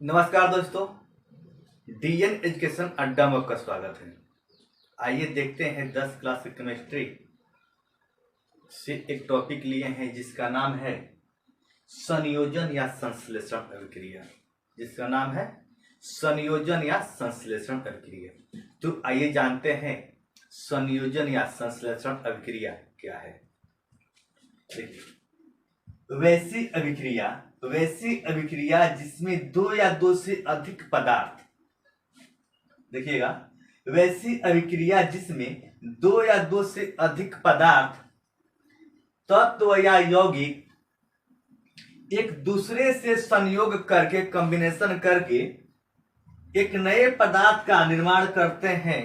नमस्कार दोस्तों, DN education अड्डा में आपका स्वागत है। आइए देखते हैं 10 क्लास की केमिस्ट्री से एक टॉपिक लिए हैं जिसका नाम है संयोजन या संश्लेषण अभिक्रिया। जिसका नाम है संयोजन या संश्लेषण अभिक्रिया। तो आइए जानते हैं संयोजन या संश्लेषण अभिक्रिया क्या है। देखिए, वैसी अभिक्रिया जिसमें दो या दो से अधिक पदार्थ, देखिएगा, वैसी अभिक्रिया जिसमें दो या दो से अधिक पदार्थ, तत्व या यौगिक एक दूसरे से संयोग करके, कॉम्बिनेशन करके एक नए पदार्थ का निर्माण करते हैं,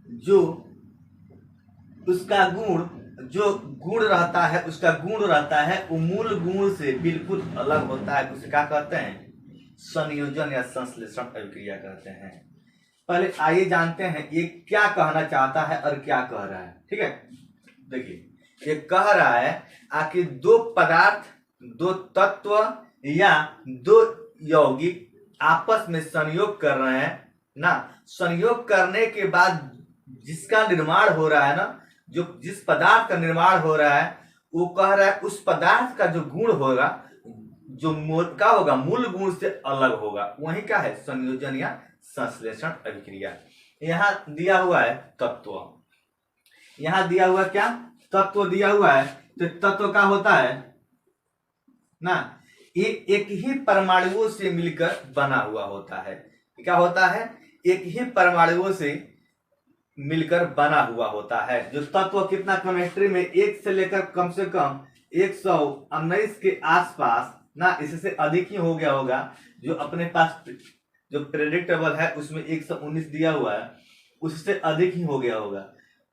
जो उसका गुण रहता है, उसका गुण रहता है वो मूल गुण से बिल्कुल अलग होता है। उसे क्या कहते हैं? संयोजन या संश्लेषण अभिक्रिया कहते हैं। पहले आइए जानते हैं ये क्या कहना चाहता है और क्या कह रहा है। ठीक है, देखिए, ये कह रहा है कि दो पदार्थ, दो तत्व या दो यौगिक आपस में संयोग कर रहे हैं ना। संयोग करने के बाद जिसका निर्माण हो रहा है ना, जो जिस पदार्थ का निर्माण हो रहा है, वो कह रहा है उस पदार्थ का जो गुण होगा, जो क्या होगा, मूल गुण से अलग होगा। वही क्या है? संयोजन या संश्लेषण अभिक्रिया। यहां दिया हुआ है तत्व, यहां दिया हुआ क्या? तत्व दिया हुआ है। तो तत्व का होता है ना, ये एक ही परमाणुओं से मिलकर बना हुआ होता है। क्या होता है? एक ही परमाणुओं से मिलकर बना हुआ होता है। जो तत्व कितना केमिस्ट्री में एक से लेकर कम से कम 119 के आसपास ना, इससे अधिक ही हो गया होगा। जो अपने पास जो पीरियोडिक टेबल है उसमें 119 दिया हुआ है, उससे अधिक ही हो गया होगा।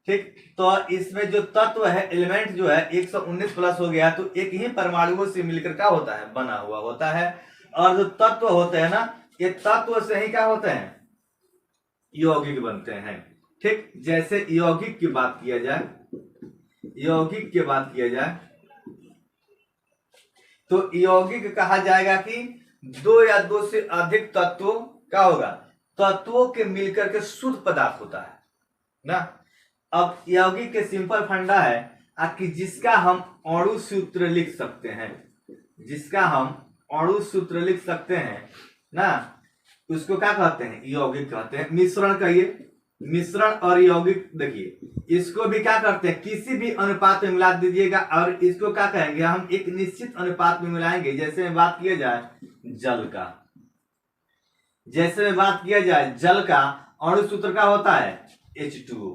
ठीक, तो इसमें जो तत्व है, एलिमेंट जो है 119 प्लस हो गया, तो एक ही परमाणुओं से मिलकर क्या होता है? बना हुआ होता है। और जो तत्व होते हैं ना, ये तत्व से ही क्या होते हैं? यौगिक बनते हैं। ठीक, जैसे यौगिक की बात किया जाए, यौगिक की बात किया जाए तो यौगिक कहा जाएगा कि दो या दो से अधिक तत्वों क्या होगा? तत्वों के मिलकर के शुद्ध पदार्थ होता है ना। अब यौगिक के सिंपल फंडा है कि जिसका हम अणु सूत्र लिख सकते हैं, जिसका हम अणु सूत्र लिख सकते हैं ना, उसको क्या कहते हैं? यौगिक कहते हैं। मिश्रण कहिए, मिश्रण और यौगिक, देखिए इसको भी क्या करते हैं? किसी भी अनुपात में मिला दीजिएगा और इसको क्या कहेंगे? हम एक निश्चित अनुपात में मिलाएंगे। जैसे में बात किया जाए जल का, जैसे में बात किया जाए जल का अणु सूत्र का होता है H2O।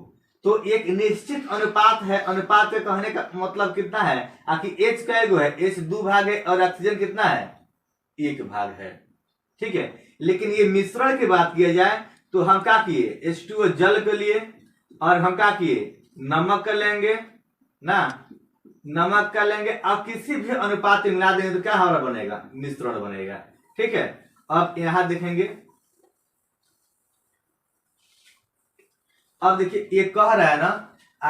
तो एक निश्चित अनुपात है। अनुपात के कहने का मतलब कितना है कि H का एगो है, H 2 भाग है और ऑक्सीजन कितना है? 1 भाग है। ठीक है, लेकिन ये मिश्रण की बात किया जाए तो हम क्या किए? H2O जल के लिए, और हम क्या किए? नमक का लेंगे ना, नमक का लेंगे, अब किसी भी अनुपात में मिला देंगे तो क्या हमारा बनेगा? मिश्रण बनेगा। ठीक है, अब यहां देखेंगे, अब देखिए ये कह रहा है ना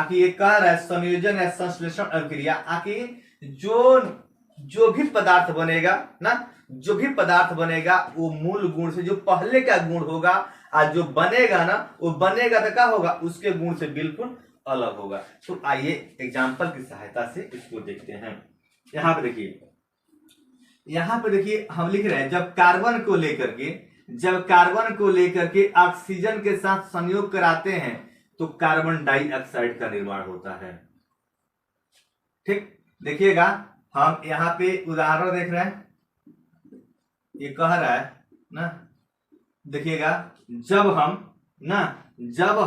कि ये कह रहा है संयोजन या संश्लेषण अभिक्रिया कि जो भी पदार्थ बनेगा ना, जो भी पदार्थ बनेगा वो मूल गुण से, जो पहले का गुण होगा और जो बनेगा ना, वो बनेगा तो क्या होगा? उसके गुण से बिल्कुल अलग होगा। तो आइए एग्जांपल की सहायता से इसको देखते हैं। यहां पे देखिए, यहां पे देखिए हम लिख रहे हैं जब कार्बन को लेकर के ऑक्सीजन के साथ संयोग कराते हैं तो कार्बन डाइऑक्साइड का निर्माण होता है। ठीक, देखिएगा, हम यहां पे उदाहरण देख रहे हैं। ये कह रहा है ना, देखिएगा, जब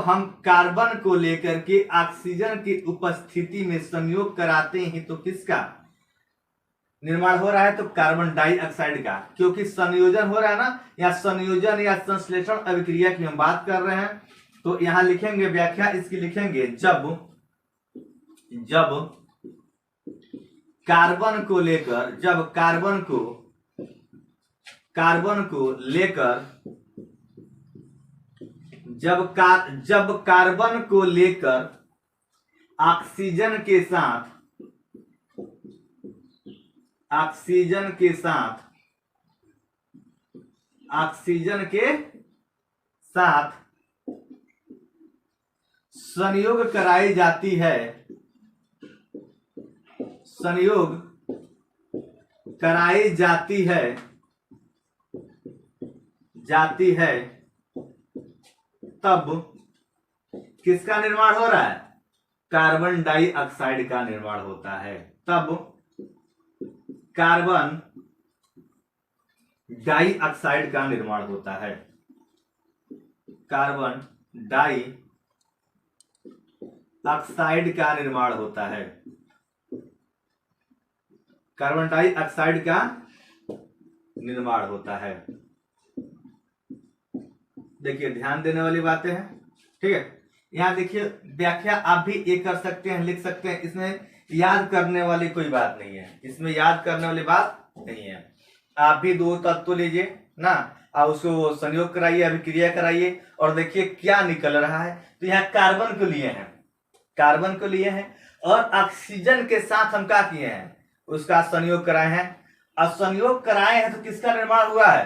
हम कार्बन को लेकर के ऑक्सीजन की उपस्थिति में संयोग कराते हैं तो किसका निर्माण हो रहा है? तो कार्बन डाइऑक्साइड का। क्योंकि संयोजन हो रहा है ना, या संयोजन या संश्लेषण अभिक्रिया की हम बात कर रहे हैं। तो यहां लिखेंगे, व्याख्या इसकी लिखेंगे, जब कार्बन को लेकर, जब कार्बन को लेकर ऑक्सीजन के साथ ऑक्सीजन के साथ संयोग कराई जाती है, संयोग कराई जाती है तब किसका निर्माण हो रहा है? कार्बन डाइऑक्साइड का निर्माण होता है। तब कार्बन डाइऑक्साइड का निर्माण होता है, कार्बन डाइऑक्साइड का निर्माण होता है, कार्बन डाइऑक्साइड का निर्माण होता है। देखिए ध्यान देने वाली बातें हैं, ठीक है। यहां देखिए व्याख्या आप भी ये कर सकते हैं, लिख सकते हैं, इसमें याद करने वाली कोई बात नहीं है, इसमें याद करने वाली बात नहीं है। आप भी दो तत्व लीजिए ना, आप उसको संयोग कराइए, अभिक्रिया कराइए और देखिए क्या निकल रहा है। तो यहाँ कार्बन को लिए हैं, कार्बन को लिए हैं और ऑक्सीजन के साथ हम क्या किए हैं? उसका संयोग कराए हैं। और संयोग कराए हैं तो किसका निर्माण हुआ है?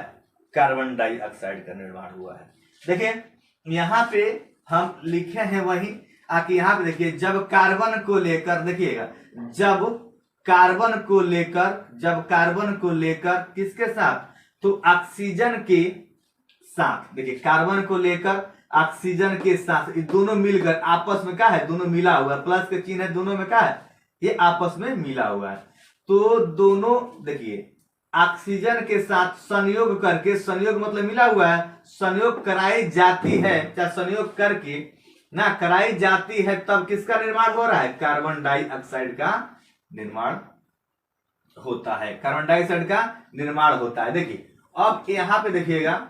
कार्बन डाइऑक्साइड का निर्माण हुआ है। देखिए यहाँ पे हम लिखे हैं वही, आके यहाँ पे देखिए जब कार्बन को लेकर, देखिएगा जब कार्बन को लेकर किसके साथ? तो ऑक्सीजन के साथ। देखिए कार्बन को लेकर ऑक्सीजन के साथ, ये दोनों मिलकर आपस में क्या है? दोनों मिला हुआ है, प्लस का चिन्ह है, दोनों में क्या है? ये आपस में मिला हुआ है। तो दोनों देखिए ऑक्सीजन के साथ संयोग करके, संयोग मतलब मिला हुआ है, संयोग कराई जाती है, चाहे संयोग करके ना कराई जाती है, तब किसका निर्माण हो रहा है? कार्बन डाइऑक्साइड का निर्माण होता है, कार्बन डाइऑक्साइड का निर्माण होता है। देखिए अब यहां पे देखिएगा,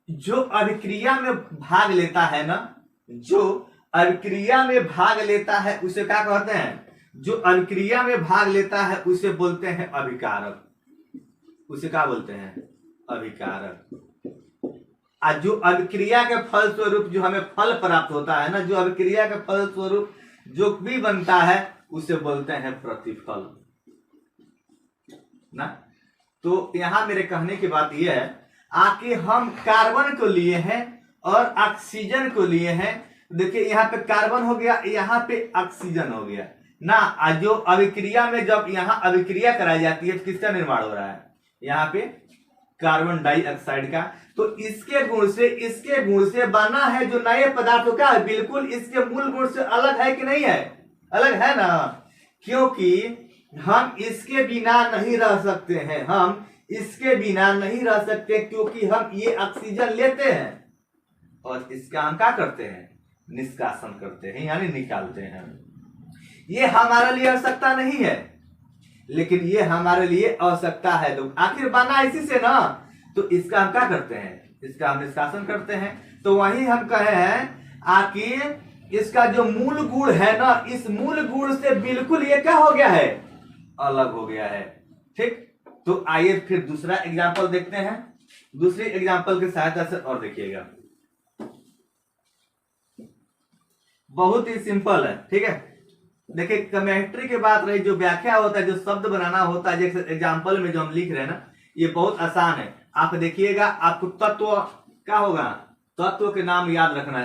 जो अभिक्रिया में भाग लेता है ना, जो अभिक्रिया में भाग लेता है उसे क्या कहते हैं? जो अभिक्रिया में भाग लेता है उसे बोलते हैं अभिकारक, उसे क्या बोलते हैं? अभिकारक। और जो अभिक्रिया के फल स्वरूप जो हमें फल प्राप्त होता है ना, जो अभिक्रिया के फल स्वरूप जो भी बनता है उसे बोलते हैं प्रतिफल ना। तो यहां मेरे कहने की बात यह है, आके हम कार्बन को लिए हैं और ऑक्सीजन को लिए हैं। देखिए यहाँ पे कार्बन हो गया, यहाँ पे ऑक्सीजन हो गया ना। जो अभिक्रिया में जब यहाँ अभिक्रिया कराई जाती है तो किसका निर्माण हो रहा है? यहाँ पे कार्बन डाइऑक्साइड का। तो इसके गुण से बना है जो नए पदार्थ का है, बिल्कुल इसके मूल गुण से अलग है कि नहीं है? अलग है ना, क्योंकि हम इसके बिना नहीं रह सकते हैं, हम इसके बिना नहीं रह सकते, क्योंकि हम ये ऑक्सीजन लेते हैं और इसका हम क्या करते हैं? निष्कासन करते हैं, यानी निकालते हैं। ये हमारे लिए आवश्यकता नहीं है, लेकिन ये हमारे लिए आवश्यकता है। तो आखिर बना इसी से ना, तो इसका हम क्या करते हैं? इसका हम निष्कासन करते हैं। तो वही हम कहे हैं आखिर इसका जो मूल गुण है ना, इस मूल गुण से बिल्कुल ये क्या हो गया है? अलग हो गया है। ठीक, तो आइए फिर दूसरा एग्जाम्पल देखते हैं, दूसरी एग्जाम्पल की सहायता से। और देखिएगा बहुत ही सिंपल है, ठीक है। देखिए केमिस्ट्री की बात रही, जो व्याख्या होता है, जो शब्द बनाना होता है, जैसे एग्जाम्पल में जो हम लिख रहे हैं ना, ये बहुत आसान है। आप देखिएगा, आपको तत्व क्या होगा? तत्व के नाम याद रखना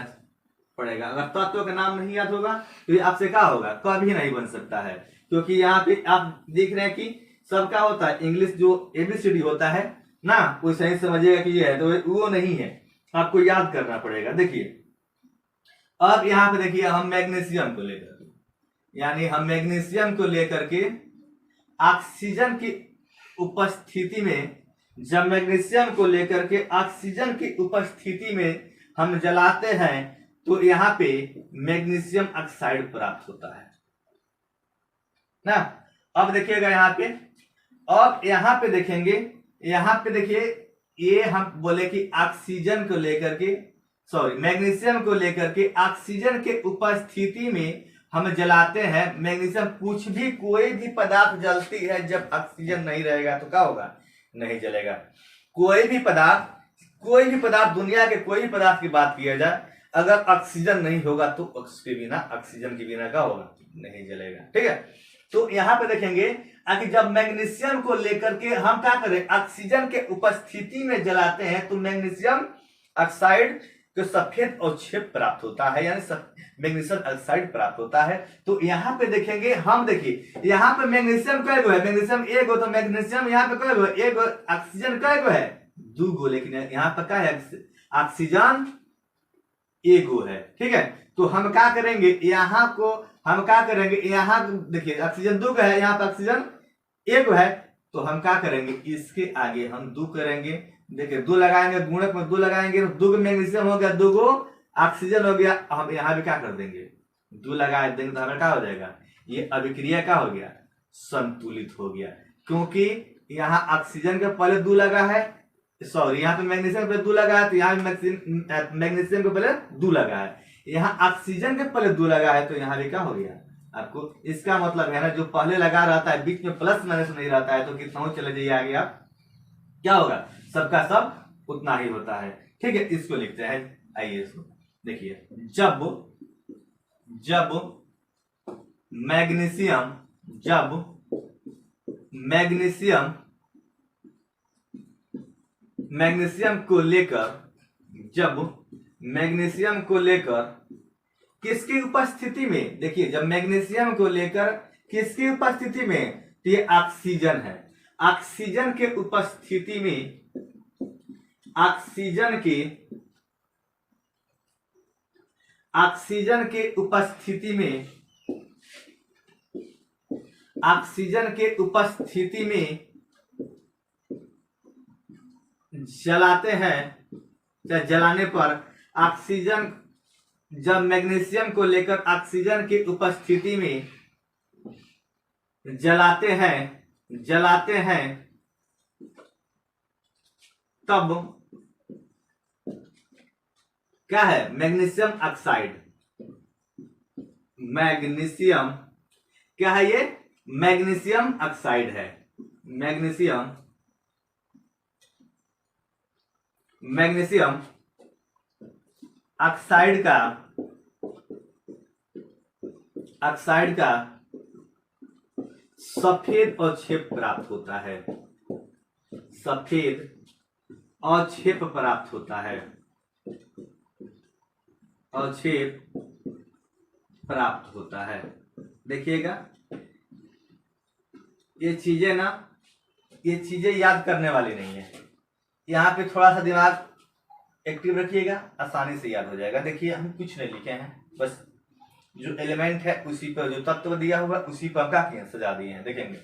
पड़ेगा। अगर तत्व का नाम नहीं याद होगा तो ये आपसे क्या होगा? कभी नहीं बन सकता है, क्योंकि यहाँ पे आप देख रहे हैं कि सब क्या होता है? इंग्लिश जो एबीसीडी होता है ना, वो सही समझिएगा कि ये है, तो वो नहीं है, आपको याद करना पड़ेगा। देखिए अब यहाँ पे देखिए, हम मैग्नीशियम को लेकर, यानी हम मैग्नीशियम को लेकर के ऑक्सीजन की उपस्थिति में, जब मैग्नीशियम को लेकर के ऑक्सीजन की उपस्थिति में हम जलाते हैं तो यहाँ पे मैग्नीशियम ऑक्साइड प्राप्त होता है ना। अब देखिएगा यहाँ पे, अब यहाँ पे देखेंगे, यहाँ पे देखिए, ये हम बोले कि ऑक्सीजन को लेकर के, सॉरी मैग्नीशियम को लेकर के ऑक्सीजन के उपस्थिति में हम जलाते हैं मैग्नीशियम। कुछ भी कोई भी पदार्थ जलती है जब ऑक्सीजन नहीं रहेगा तो क्या होगा? नहीं जलेगा। कोई भी पदार्थ दुनिया के कोई भी पदार्थ की बात किया जाए, अगर ऑक्सीजन नहीं होगा तो उसके बिना, ऑक्सीजन के बिना क्या होगा? नहीं जलेगा। ठीक है, तो यहाँ पे देखेंगे कि जब मैग्नीशियम को लेकर के हम क्या करें, ऑक्सीजन के उपस्थिति में जलाते हैं तो मैग्नीशियम ऑक्साइड को सफेद अवक्षेप प्राप्त होता है, यानी मैग्नीशियम ऑक्साइड प्राप्त होता है। तो यहाँ पे देखेंगे हम, देखिए यहाँ पे मैग्नीशियम कई गो है, मैग्नीशियम एक गो, तो मैग्नीशियम यहाँ पे कई गो, एक गो, ऑक्सीजन कई गो है, दो गो, लेकिन यहाँ पे क्या है, ऑक्सीजन एक गो है। ठीक है, तो हम क्या करेंगे, यहाँ को हम क्या करेंगे, यहाँ देखिए ऑक्सीजन दो है, यहाँ पे ऑक्सीजन एक है, तो हम क्या करेंगे, इसके आगे हम दो करेंगे। देखिए दो लगाएंगे, गुणक में दो लगाएंगे, दो मैग्नीशियम हो गया, दो गो ऑक्सीजन हो गया। हम यहाँ भी क्या कर देंगे, दो लगा देंगे, तो हमें क्या हो जाएगा, ये अभिक्रिया क्या हो गया, संतुलित हो गया। क्योंकि यहाँ ऑक्सीजन के पहले दो लगा है, सॉरी यहाँ पे मैग्नीशियम पे दो लगा है, तो यहाँ मैग्नीशियम के पहले दो लगा है, यहाँ ऑक्सीजन के पहले दो लगा है, तो यहाँ भी क्या हो गया आपको। इसका मतलब है ना, जो पहले लगा रहता है बीच में प्लस माइनस नहीं रहता है, तो कितना हो चले जाइए आगे आप, क्या होगा, सबका सब उतना ही होता है। ठीक है, इसको लिखते हैं, आइए इसको देखिए, जब मैग्नीशियम को लेकर किसकी उपस्थिति में, देखिए जब मैग्नीशियम को लेकर किसकी उपस्थिति में, तो ये ऑक्सीजन है, ऑक्सीजन के उपस्थिति में, ऑक्सीजन के उपस्थिति में जलाते हैं, जलाने पर ऑक्सीजन, जब मैग्नीशियम को लेकर ऑक्सीजन की उपस्थिति में जलाते हैं तब क्या है, मैग्नीशियम ऑक्साइड, मैग्नीशियम क्या है, ये मैग्नीशियम ऑक्साइड है, मैग्नीशियम ऑक्साइड का सफेद अवक्षेप प्राप्त होता है, सफेद अवक्षेप प्राप्त होता है, अवक्षेप प्राप्त होता है। देखिएगा ये चीजें ना, ये चीजें याद करने वाली नहीं है, यहाँ पे थोड़ा सा दिमाग एक्टिव रखिएगा, आसानी से याद हो जाएगा। देखिए हम कुछ नहीं लिखे हैं, बस जो एलिमेंट है उसी पर, जो तत्व दिया हुआ उसी पर क्या किए, सजा दिए हैं। देखेंगे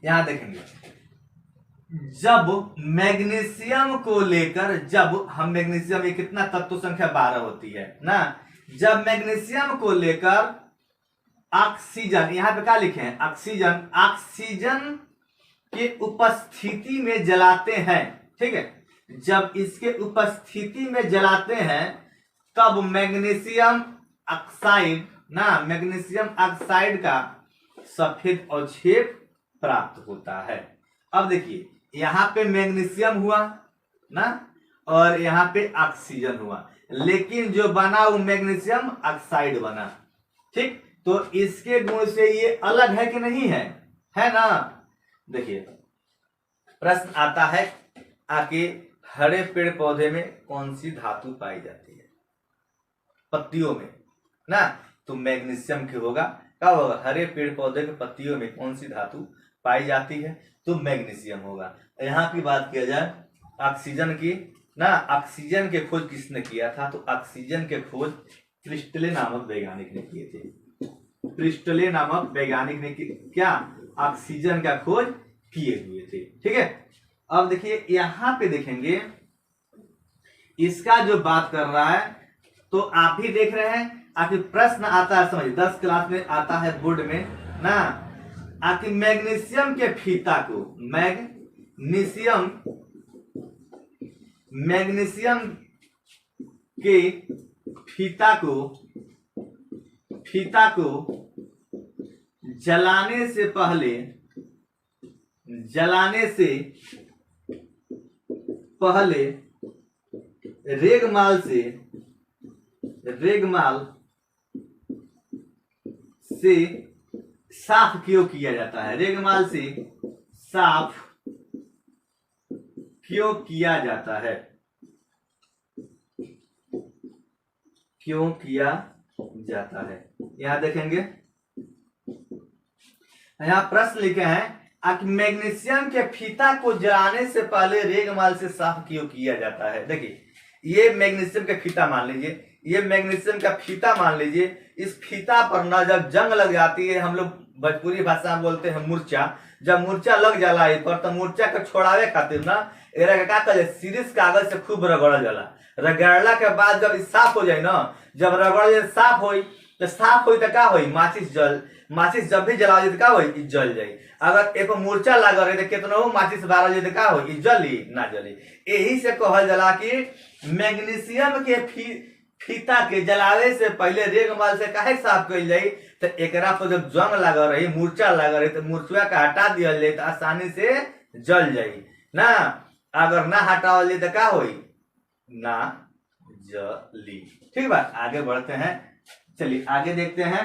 यहाँ, देखेंगे जब मैग्नीशियम को लेकर, जब हम मैग्नीशियम, ये कितना तत्व संख्या 12 होती है ना, जब मैग्नीशियम को लेकर ऑक्सीजन, यहाँ पे क्या लिखे हैं, ऑक्सीजन के उपस्थिति में जलाते हैं। ठीक है, जब इसके उपस्थिति में जलाते हैं तब मैग्नीशियम ऑक्साइड ना, मैग्नीशियम ऑक्साइड का सफेद अवक्षेप प्राप्त होता है। अब देखिए यहाँ पे मैग्नीशियम हुआ ना, और यहाँ पे ऑक्सीजन हुआ, लेकिन जो बना वो मैग्नीशियम ऑक्साइड बना। ठीक, तो इसके गुण से ये अलग है कि नहीं है, है ना। देखिए प्रश्न आता है आके, हरे पेड़ पौधे में कौन सी धातु पाई जाती है, पत्तियों में ना, तो मैग्नीशियम की होगा, क्या होगा, हरे पेड़ पौधे के पत्तियों में कौन सी धातु पाई जाती है, तो मैग्नीशियम होगा। यहाँ की बात किया जाए ऑक्सीजन की ना, ऑक्सीजन के खोज किसने किया था, तो ऑक्सीजन के खोज प्रिस्टले नामक वैज्ञानिक ने किए थे, प्रिस्टले नामक वैज्ञानिक ने क्या, ऑक्सीजन का खोज किए हुए थे। ठीक है, अब देखिए यहाँ पे देखेंगे, इसका जो बात कर रहा है, तो आप ही देख रहे हैं, आपके प्रश्न आता है, समझिए 10 क्लास में आता है बोर्ड में ना, आपकी मैग्नीशियम के फीता को, मैग्नीशियम के फीता को जलाने से पहले रेगमाल से साफ क्यों किया जाता है, रेगमाल से साफ क्यों किया जाता है, क्यों किया जाता है। यहां देखेंगे, यहां प्रश्न लिखे हैं कि मैग्नीशियम के फीता को जलाने से पहले रेगमाल से साफ क्यों किया जाता है। देखिए ये मैग्नीशियम का फीता मान लीजिए, ये मैग्नीशियम का फीता मान लीजिए, इस फीता पर ना जब जंग लग जाती है, हम लोग भोजपुरी भाषा में बोलते हैं मूर्छा, जब मूर्छा लग जाला इस पर तो मूर्छा को छोड़ावे खातिर ना एकरा का करे सीरीज कागज से खूब रगड़ल जाला, रगड़ला के बाद जब साफ हो जाए ना, जब रगड़ साफ होई तो साफ होई तो का होई, माचिस जब भी जलाओ तो का होई, जल जाई। अगर एक मूर्छा लग रही तो कितना माचिस बारह जाए तो का होई, जली ना जली। यही से कहल जाला कि मैग्नीशियम के फीता के जलावे से पहले रेगमाल से काहे साफ कइल जाई, तो एकरा पर जब जंग लग रही, मूर्छा लग रही तो मूर्छा का हटा दिया जाए तो आसानी से जल जाई ना। अगर ना हटावल जाए तो का होई, ना जली। ठीक बा, आगे बढ़ते हैं, चलिए आगे देखते हैं।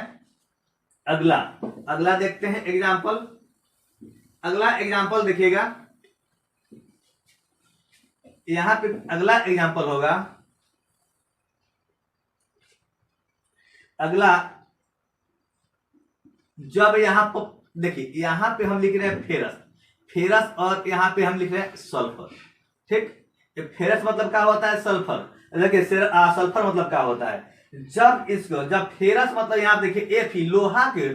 अगला देखते हैं एग्जाम्पल। अगला एग्जाम्पल देखिएगा, यहां पे अगला एग्जाम्पल होगा, अगला जब यहां पर देखिए, यहां पे हम लिख रहे हैं फेरस और यहां पे हम लिख रहे हैं सल्फर। ठीक, फेरस मतलब क्या होता है, सल्फर। देखिए सल्फर मतलब क्या होता है, जब फेरस मतलब यहां देखिए एफी लोहा के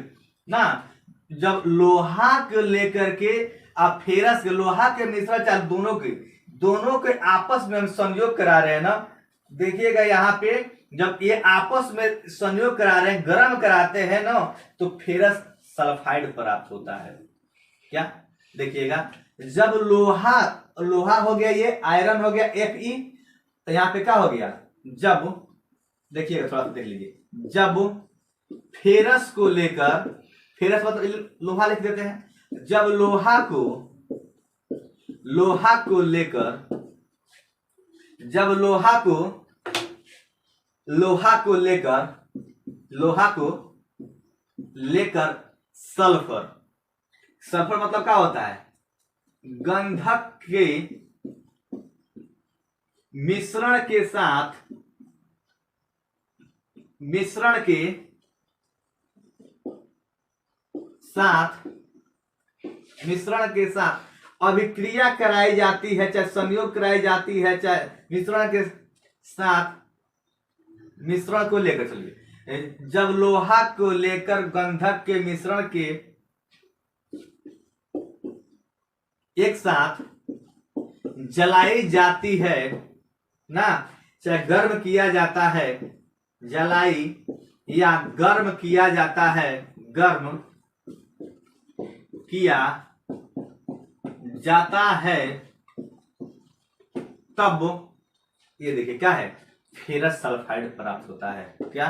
ना, जब लोहा के लेकर के आप फेरस के लोहा के मिश्रण चाहे दोनों के आपस में हम संयोग करा रहे हैं ना, देखिएगा यहाँ पे जब ये आपस में संयोग करा रहे हैं, गर्म कराते हैं ना, तो फेरस सल्फाइड प्राप्त होता है। क्या देखिएगा, जब लोहा हो गया, ये आयरन हो गया Fe, तो यहाँ पे क्या हो गया, जब देखिएगा थोड़ा सा देख लीजिए, जब फेरस को लेकर, फेरस मतलब लोहा लिख देते हैं, जब लोहा को लेकर, जब लोहा को लेकर सल्फर मतलब क्या होता है, गंधक के मिश्रण के साथ अभिक्रिया कराई जाती है, चाहे संयोग कराई जाती है, चाहे मिश्रण के साथ, मिश्रण को लेकर, चलिए जब लोहा को लेकर गंधक के मिश्रण के एक साथ जलाई जाती है ना, चाहे गर्म किया जाता है, जलाई या गर्म किया जाता है, गर्म किया जाता है, तब ये देखिए क्या है, फेरस सल्फाइड प्राप्त होता है। क्या,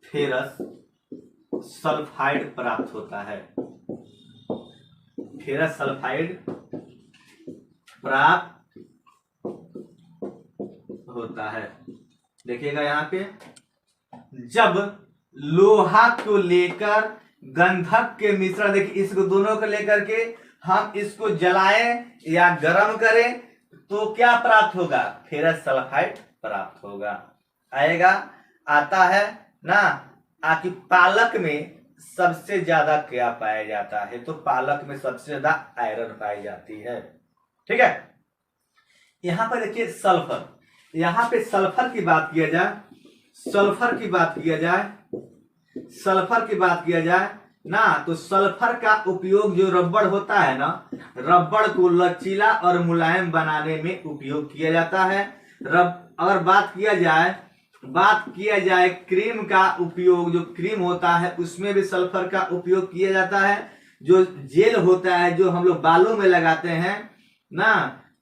फेरस सल्फाइड प्राप्त होता है, फेरस सल्फाइड प्राप्त होता है। देखिएगा यहाँ पे, जब लोहा को लेकर गंधक के मिश्रण, देखिए इसको दोनों को लेकर के हम इसको जलाएं या गर्म करें तो क्या प्राप्त होगा, फेरस सल्फाइड प्राप्त होगा। आएगा, आता है ना। आकि पालक में सबसे ज्यादा क्या पाया जाता है, तो पालक में सबसे ज्यादा आयरन पाई जाती है। ठीक है, यहां पर देखिए सल्फर, यहां पे सल्फर की बात किया जाए, सल्फर की बात किया जाए ना, तो सल्फर का उपयोग जो रबड़ होता है ना, रबड़ को लचीला और मुलायम बनाने में उपयोग किया जाता है। अगर बात किया जाए क्रीम का उपयोग, जो क्रीम होता है उसमें भी सल्फर का उपयोग किया जाता है। जो जेल होता है जो हम लोग बालों में लगाते हैं ना,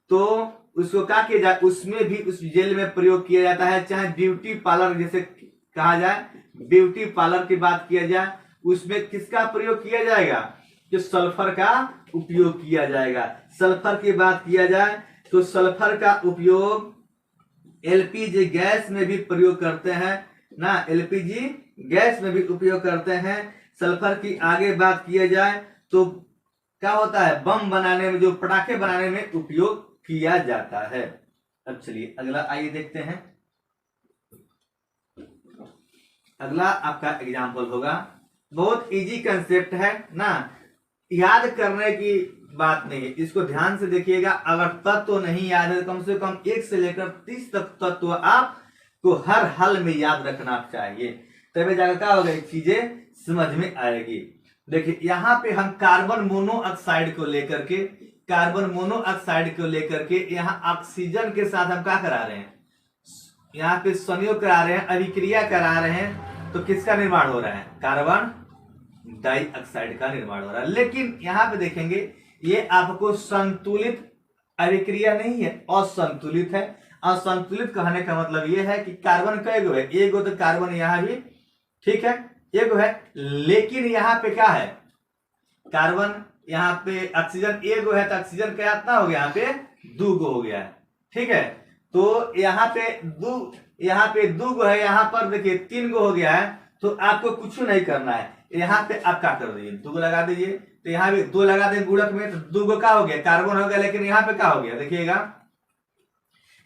तो उसको क्या किया जाए, उसमें भी उस जेल में प्रयोग किया जाता है। चाहे ब्यूटी पार्लर जैसे कहा जाए, ब्यूटी पार्लर की बात किया जाए, उसमें किसका प्रयोग किया जाएगा, जो सल्फर का उपयोग किया जाएगा। सल्फर की बात किया जाए तो सल्फर का उपयोग एलपीजी गैस में भी प्रयोग करते हैं ना, एलपीजी गैस में भी उपयोग करते हैं। सल्फर की आगे बात किया जाए तो क्या होता है, बम बनाने में, जो पटाखे बनाने में उपयोग किया जाता है। अब चलिए अगला आइए देखते हैं। अगला आपका एग्जाम्पल होगा, बहुत इजी कंसेप्ट है ना, याद करने की बात नहीं है, इसको ध्यान से देखिएगा। अगर तत्व नहीं याद है, कम से कम 1 से लेकर 30 तक तत्व आपको हर हाल में याद रखना चाहिए, तभी जाकर क्या होगा, चीजें समझ में आएगी। देखिए यहाँ पे हम कार्बन मोनोऑक्साइड को लेकर के, यहाँ ऑक्सीजन के साथ हम क्या करा रहे हैं, यहाँ पे संयोग करा रहे हैं, अभिक्रिया करा रहे हैं, तो किसका निर्माण हो रहा है, कार्बन डाइऑक्साइड का निर्माण हो रहा है। लेकिन यहाँ पे देखेंगे ये आपको संतुलित अभिक्रिया नहीं है, असंतुलित है। असंतुलित कहने का मतलब ये है कि कार्बन कई गो है, एक गो तो कार्बन यहाँ भी ठीक है, एक गो है, लेकिन यहाँ पे क्या है, कार्बन यहाँ पे ऑक्सीजन एक गो है, तो ऑक्सीजन क्या इतना हो गया, यहाँ पे 2 गो हो गया है, ठीक है। तो यहाँ पे दो गो है, यहाँ पर देखिए 3 गो हो गया है, तो आपको कुछ नहीं करना है, यहाँ पे आप क्या कर दीजिए, 2 गो लगा दीजिए, तो यहाँ भी 2 लगा दें गुणक में, तो 2 गो क्या हो गया, कार्बन हो गया। लेकिन यहाँ पे क्या हो गया, देखिएगा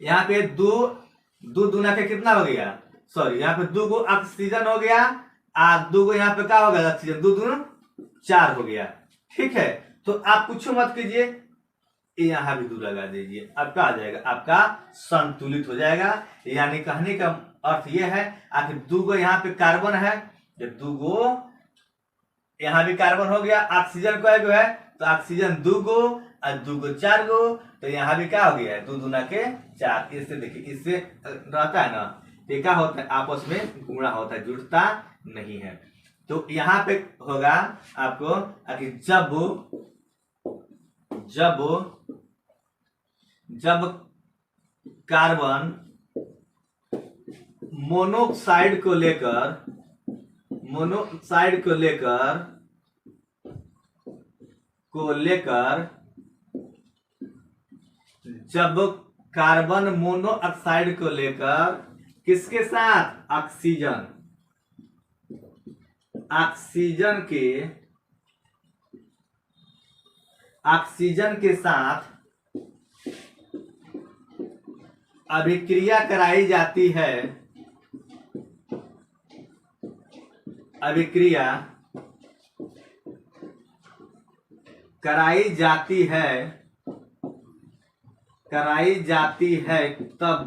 यहाँ पे 2 दूना के कितना हो गया, सॉरी यहाँ पे 2 गो ऑक्सीजन हो गया, 2 गो यहाँ पे क्या हो गया, ऑक्सीजन, 2 दूना 4 हो गया, ठीक है। तो आप कुछ मत कीजिए, यहाँ भी 2 लगा दीजिए, आपका आ जाएगा, आपका संतुलित हो जाएगा। यानी कहने का अर्थ यह है, आखिर 2 गो यहाँ पे कार्बन है, जब 2 गो यहाँ भी कार्बन हो गया, ऑक्सीजन को है, तो ऑक्सीजन 2 गो और 2 गो 4 गो, तो यहाँ भी क्या हो गया है, 2 दूना के 4। इससे देखिए, इससे रहता है ना, ये क्या होता है, आपस में गुणा होता है, जुड़ता नहीं है। तो यहाँ पे होगा आपको कि जब कार्बन मोनोऑक्साइड को लेकर जब कार्बन मोनोऑक्साइड को लेकर किसके साथ, ऑक्सीजन के साथ अभिक्रिया कराई जाती है, तब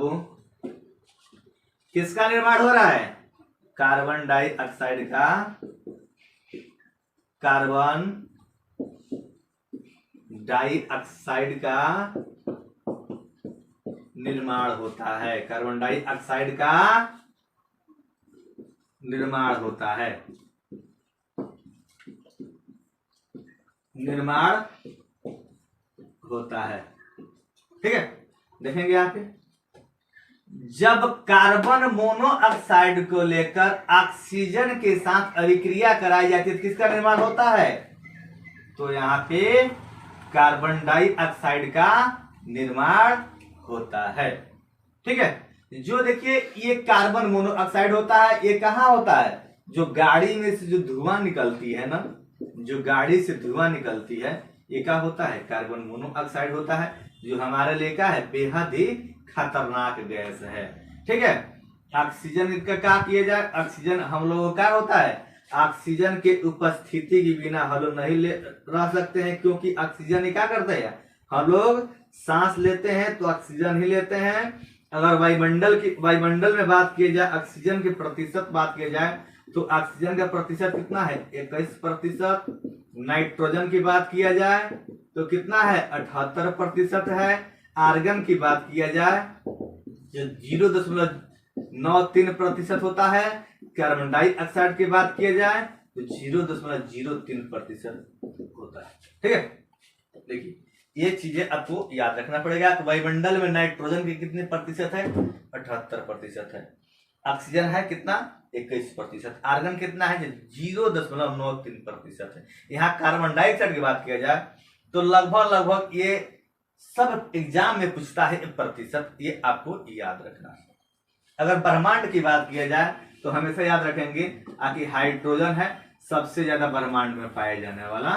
किसका निर्माण हो रहा है, कार्बन डाइऑक्साइड का निर्माण होता है, कार्बन डाइऑक्साइड का निर्माण होता है, ठीक है। देखेंगे यहाँ पे, जब कार्बन मोनोऑक्साइड को लेकर ऑक्सीजन के साथ अभिक्रिया कराई जाती है, किसका निर्माण होता है, तो यहाँ पे कार्बन डाइऑक्साइड का निर्माण होता है, ठीक है। जो देखिए ये कार्बन मोनोऑक्साइड होता है, ये कहाँ होता है, जो गाड़ी में से जो धुआं निकलती है ना, ये क्या होता है, कार्बन मोनोऑक्साइड होता है, जो हमारे लिए क्या है, बेहद ही खतरनाक गैस है, ठीक है। ऑक्सीजन का क्या किया जाए, ऑक्सीजन हम लोगों का होता है, ऑक्सीजन के उपस्थिति के बिना हम लोग नहीं रह सकते हैं, क्योंकि ऑक्सीजन ही क्या करते हैं, हम लोग सांस लेते हैं तो ऑक्सीजन ही लेते हैं। अगर वायुमंडल में बात की जाए, ऑक्सीजन के प्रतिशत बात की जाए, तो ऑक्सीजन का प्रतिशत कितना है, 21%। नाइट्रोजन की बात किया जाए तो कितना है, 78% है। आर्गन की बात किया जाए जो 0.93% होता है। कार्बन डाइऑक्साइड की बात किया जाए तो 0.03% होता है, ठीक है। देखिए ये चीजें आपको याद रखना पड़ेगा। तो वायुमंडल में नाइट्रोजन के कितने प्रतिशत है, 78% है। ऑक्सीजन है कितना, 21%। आर्गन कितना है, 0.93% है। यहाँ कार्बन डाइऑक्साइड की बात किया जाए तो लगभग ये सब एग्जाम में पूछता है प्रतिशत, ये आपको याद रखना है। अगर ब्रह्मांड की बात किया जाए तो हमेशा याद रखेंगे कि हाइड्रोजन है सबसे ज्यादा ब्रह्मांड में पाया जाने वाला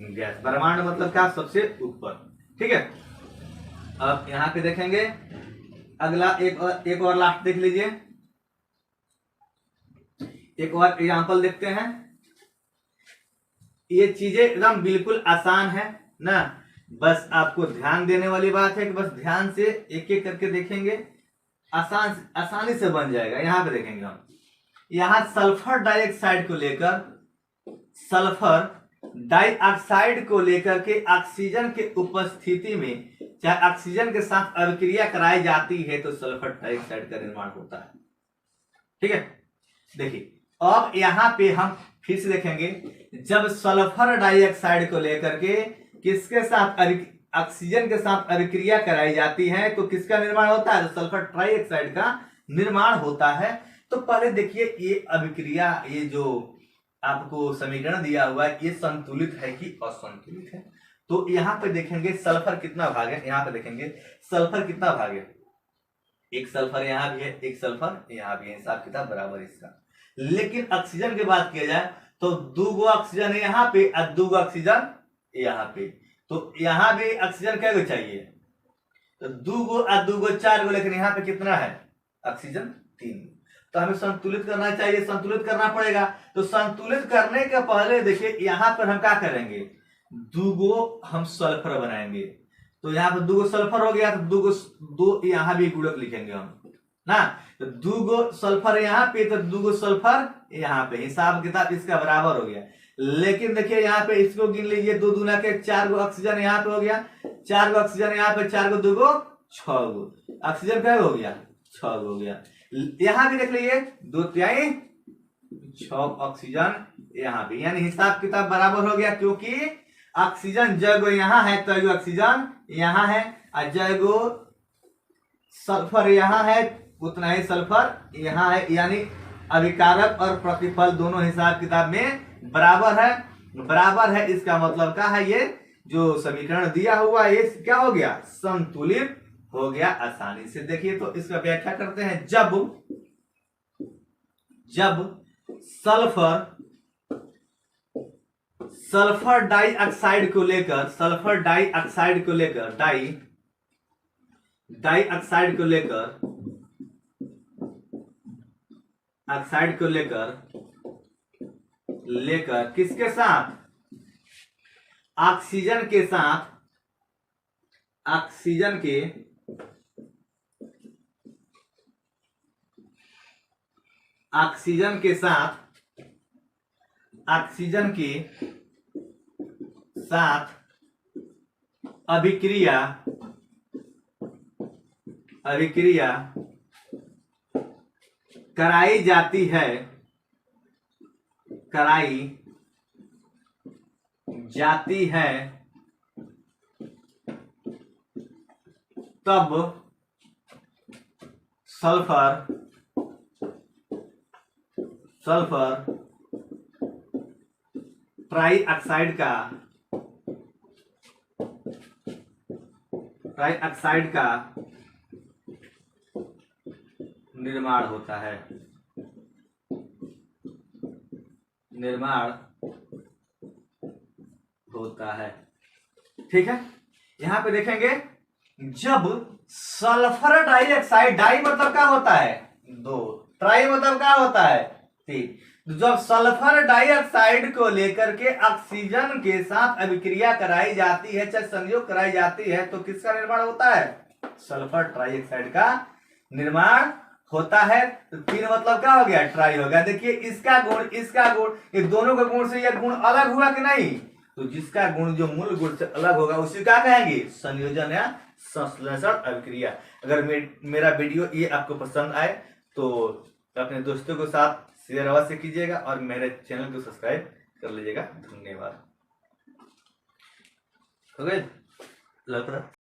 गैस। ब्रह्मांड मतलब क्या, सबसे ऊपर। ठीक है, अब यहाँ पे देखेंगे अगला एक और लास्ट देख लीजिए, एक और एग्जांपल देखते हैं। ये चीजें एकदम बिल्कुल आसान है ना, बस आपको ध्यान देने वाली बात है कि बस ध्यान से एक एक करके देखेंगे, आसानी से बन जाएगा। यहां पे देखेंगे हम, यहां सल्फर डाइऑक्साइड को लेकर, सल्फर डाइऑक्साइड को लेकर के ऑक्सीजन के उपस्थिति में चाहे ऑक्सीजन के साथ अभिक्रिया कराई जाती है तो सल्फर डाइऑक्साइड का निर्माण होता है। ठीक है, देखिए अब यहां पे हम फिर से देखेंगे, जब सल्फर डाइऑक्साइड को लेकर के किसके साथ ऑक्सीजन के साथ अभिक्रिया कराई जाती है तो किसका निर्माण होता है, तो सल्फर डाइऑक्साइड का निर्माण होता है। तो पहले देखिए ये अभिक्रिया, ये जो आपको समीकरण दिया हुआ है ये संतुलित है कि असंतुलित है। तो यहाँ पे देखेंगे सल्फर कितना भाग है, यहाँ पे देखेंगे सल्फर कितना भाग है, एक सल्फर यहाँ भी है, एक सल्फर यहाँ भी है, हिसाब किताब बराबर इसका। लेकिन ऑक्सीजन की बात किया जाए तो 2 ऑक्सीजन है यहाँ पे और 2 ऑक्सीजन यहाँ पे, तो यहाँ भी ऑक्सीजन क्या चाहिए, तो 2 और 2 4, लेकिन यहाँ पे कितना है ऑक्सीजन 3। तो हमें संतुलित करना चाहिए, संतुलित करना पड़ेगा। तो संतुलित करने के पहले देखिए यहाँ पर हम क्या करेंगे, 2 हम सल्फर बनाएंगे। तो यहाँ पर 2 सल्फर हो गया, तो 2 यहाँ भी गुणक लिखेंगे हम ना, तो 2 सल्फर यहाँ पे तो 2 सल्फर यहाँ पे, हिसाब किताब इसका बराबर हो गया। लेकिन देखिए यहाँ पे इसको गिन लीजिए, 2 दूना के 4 ऑक्सीजन यहाँ पे हो गया, 4 ऑक्सीजन यहाँ पे, 4 2 6 ऑक्सीजन क्या हो गया, 6 हो गया। यहाँ भी देख लीजिए 2 तिहाई 6 ऑक्सीजन यहाँ पे, यानी हिसाब किताब बराबर हो गया, क्योंकि ऑक्सीजन जगह यहाँ है तो ऑक्सीजन यहाँ है, और जगह सल्फर यहाँ है उतना ही सल्फर यहाँ है, यानी अभिकारक और प्रतिफल दोनों हिसाब किताब में बराबर है, बराबर है। इसका मतलब क्या है, ये जो समीकरण दिया हुआ ये क्या हो गया, संतुलित हो गया आसानी से। देखिए तो इसका व्याख्या करते हैं, जब सल्फर डाइऑक्साइड को लेकर, सल्फर डाइऑक्साइड को लेकर, डाइऑक्साइड को लेकर, ऑक्साइड को लेकर किसके साथ, ऑक्सीजन के साथ, ऑक्सीजन के साथ अभिक्रिया कराई जाती है, तब सल्फर ट्राइऑक्साइड का निर्माण होता है, ठीक है। यहां पे देखेंगे, जब सल्फर डाइऑक्साइड, डाई मतलब क्या होता है 2, ट्राई मतलब क्या होता है 3, जब सल्फर डाइऑक्साइड को लेकर के ऑक्सीजन के साथ अभिक्रिया कराई जाती है, चाहे संयोग कराई जाती है, तो किसका निर्माण होता है, सल्फर ट्राइऑक्साइड का निर्माण होता है। तो 3 मतलब क्या हो गया, ट्राई हो गया। देखिए इसका गुण, ये दोनों के गुण से यह गुण अलग हुआ कि नहीं, तो जिसका गुण जो मूल गुण से अलग होगा उसी क्या कहेंगे, संयोजन या संश्लेषण अभिक्रिया। अगर मेरा वीडियो ये आपको पसंद आए तो अपने दोस्तों के साथ शेयर अवश्य कीजिएगा और मेरे चैनल को सब्सक्राइब कर लीजिएगा। धन्यवाद। हो गए।